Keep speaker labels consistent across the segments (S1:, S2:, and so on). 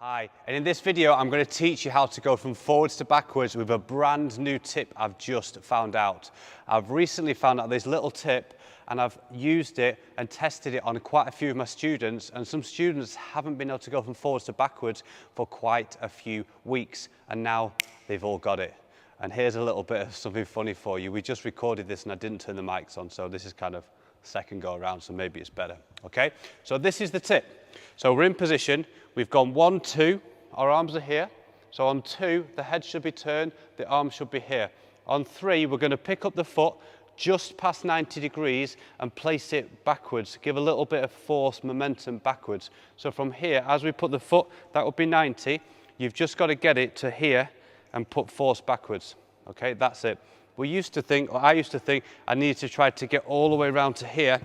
S1: Hi, and in this video I'm going to teach you how to go from forwards to backwards with a brand new tip I've just found out. I've recently found out this little tip and I've used it and tested it on quite a few of my students, and some students haven't been able to go from forwards to backwards for quite a few weeks, and now they've all got it. And here's a little bit of something funny for you. We just recorded this and I didn't turn the mics on, so this is kind of second go around, so maybe it's better. Okay, so this is the tip. So we're in position, we've gone 1, 2, our arms are here. So on 2, the head should be turned, the arms should be here. On 3, we're going to pick up the foot just past 90 degrees and place it backwards, give a little bit of force, momentum backwards. So from here, as we put the foot, that would be 90, you've just got to get it to here and put force backwards. Okay, that's it. I used to think I needed to try to get all the way around to here,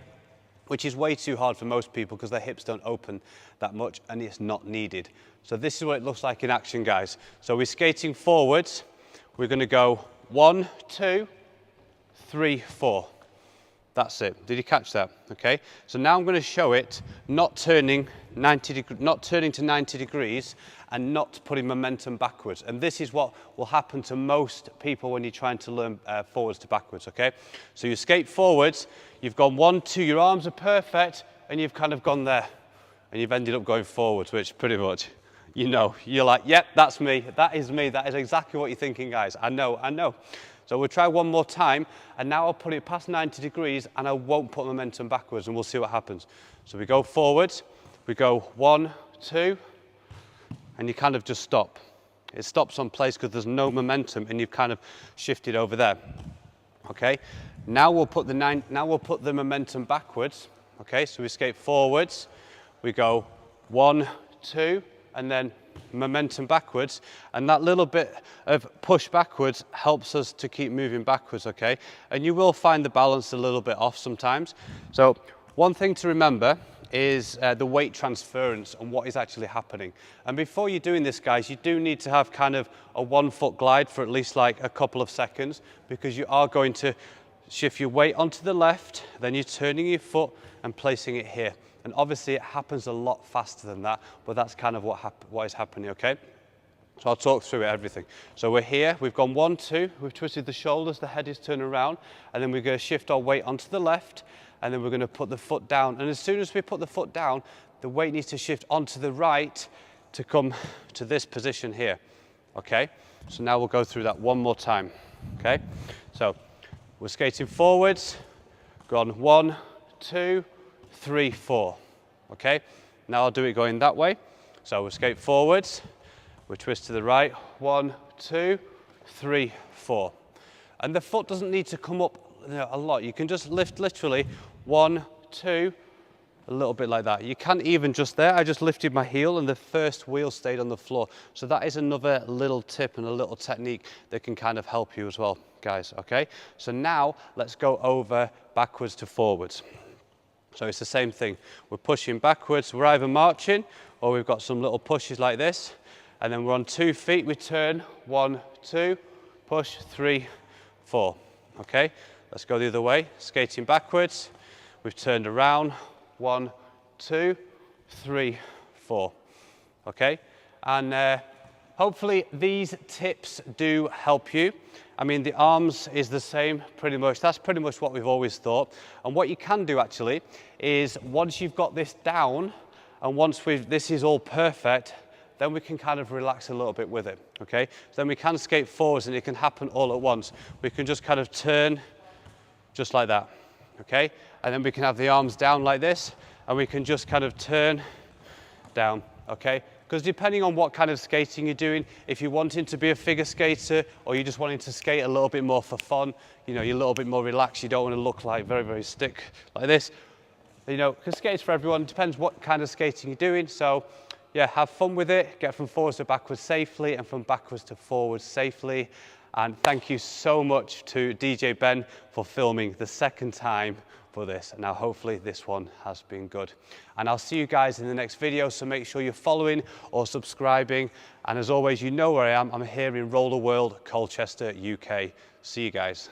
S1: which is way too hard for most people because their hips don't open that much and it's not needed. So this is what it looks like in action, guys. So we're skating forwards. We're going to go 1, 2, 3, 4. That's it. Did you catch that? Okay. So now I'm going to show it not turning to 90 degrees and not putting momentum backwards. And this is what will happen to most people when you're trying to learn forwards to backwards. Okay. So you skate forwards. You've gone 1, 2. Your arms are perfect, and you've kind of gone there, and you've ended up going forwards, which pretty much, you know, you're like, yep, that's me. That is me. That is exactly what you're thinking, guys. I know. I know. So we'll try one more time, and now I'll put it past 90 degrees and I won't put momentum backwards, and we'll see what happens. So we go forwards, we go 1, 2, and you kind of just stop. It stops on place because there's no momentum and you've kind of shifted over there. Okay, now we'll put the momentum backwards. Okay, so we skate forwards, we go 1, 2, and then momentum backwards, and that little bit of push backwards helps us to keep moving backwards. Okay, and you will find the balance a little bit off sometimes. So one thing to remember is the weight transference and what is actually happening. And before you're doing this, guys, you do need to have kind of a 1 foot glide for at least like a couple of seconds, because you are going to shift your weight onto the left, then you're turning your foot and placing it here. And obviously it happens a lot faster than that, but that's kind of what is happening, okay? So I'll talk through everything. So we're here, we've gone 1, 2, we've twisted the shoulders, the head is turned around, and then we're going to shift our weight onto the left, and then we're going to put the foot down. And as soon as we put the foot down, the weight needs to shift onto the right to come to this position here, okay? So now we'll go through that one more time, okay? So we're skating forwards, gone 1, 2, 3, 4, okay? Now I'll do it going that way. So we'll skate forwards, we twist to the right, 1, 2, 3, 4. And the foot doesn't need to come up a lot. You can just lift literally 1, 2, a little bit like that. You can't even just there. I just lifted my heel and the first wheel stayed on the floor. So that is another little tip and a little technique that can kind of help you as well, guys, okay? So now let's go over backwards to forwards. So it's the same thing. We're pushing backwards. We're either marching or we've got some little pushes like this. And then we're on 2 feet. We turn 1, 2, push 3, 4. Okay, let's go the other way. Skating backwards. We've turned around 1, 2, 3, 4. Okay, and hopefully these tips do help you. I mean, the arms is the same pretty much. That's pretty much what we've always thought. And what you can do actually is once you've got this down and once this is all perfect, then we can kind of relax a little bit with it, okay? So then we can skate forwards and it can happen all at once. We can just kind of turn just like that, okay? And then we can have the arms down like this and we can just kind of turn down, okay? Because depending on what kind of skating you're doing, if you're wanting to be a figure skater or you're just wanting to skate a little bit more for fun, you know, you're a little bit more relaxed, you don't want to look like very, very stick like this, you know, because skates for everyone, it depends what kind of skating you're doing. So yeah, have fun with it, get from forwards to backwards safely and from backwards to forwards safely. And thank you so much to DJ Ben for filming the second time for this. Now hopefully this one has been good. And I'll see you guys in the next video, so make sure you're following or subscribing. And as always, you know where I am. I'm here in Roller World, Colchester, UK. See you guys.